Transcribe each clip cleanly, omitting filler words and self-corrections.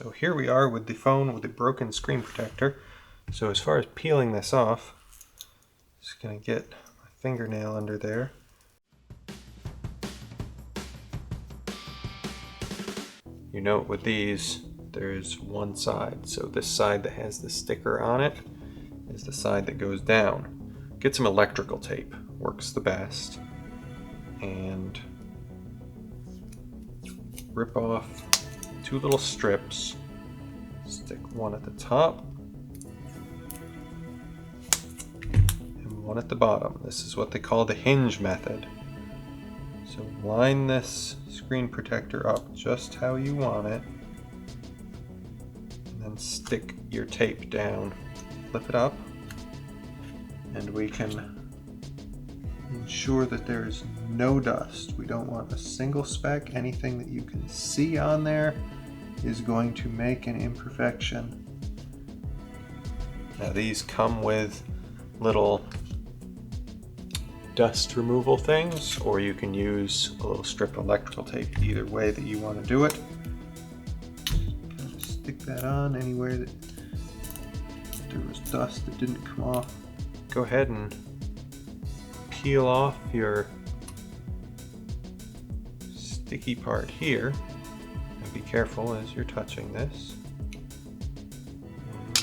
So here we are with the phone with the broken screen protector. So as far as peeling this off, just going to get my fingernail under there. You note with these, there's one side. So this side that has the sticker on it is the side that goes down. Get some electrical tape, works the best. And rip off 2 little strips, stick one at the top and one at the bottom. This is what they call the hinge method. So line this screen protector up just how you want it, and then stick your tape down. Flip it up, and we can ensure that there is no dust. We don't want a single speck. Anything that you can see on there is going to make an imperfection. Now these come with little dust removal things, or you can use a little strip of electrical tape, either way that you want to do it. Kind of stick that on anywhere that there was dust that didn't come off. Go ahead and peel off your sticky part here, and be careful as you're touching this. And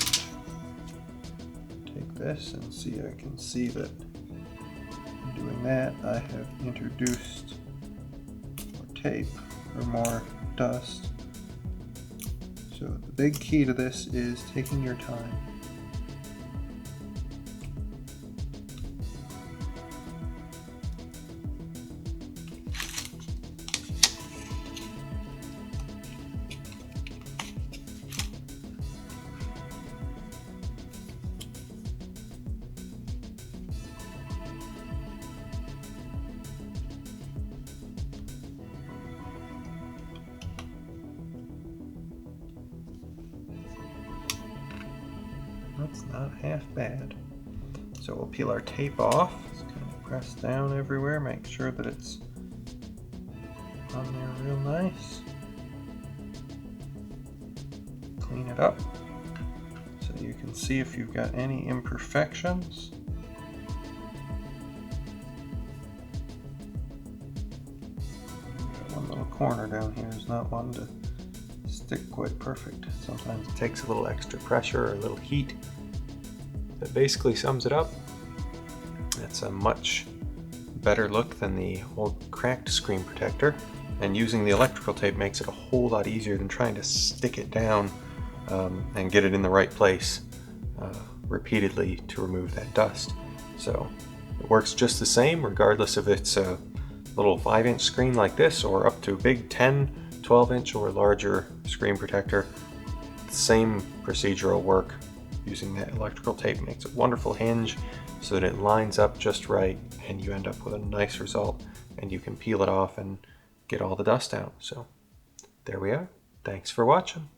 take this and see, I can see that in doing that I have introduced more tape or more dust. So the big key to this is taking your time. That's not half bad. So we'll peel our tape off. Just kind of press down everywhere, make sure that it's on there real nice. Clean it up so you can see if you've got any imperfections. Got one little corner down here is not one to stick quite perfect. Sometimes it takes a little extra pressure or a little heat. That basically sums it up. It's a much better look than the old cracked screen protector, and using the electrical tape makes it a whole lot easier than trying to stick it down and get it in the right place repeatedly to remove that dust. So it works just the same regardless if it's a little 5-inch screen like this or up to a big 10, 12-inch or larger screen protector. The same procedural work. Using that electrical tape makes a wonderful hinge so that it lines up just right and you end up with a nice result, and you can peel it off and get all the dust out. So there we are. Thanks for watching.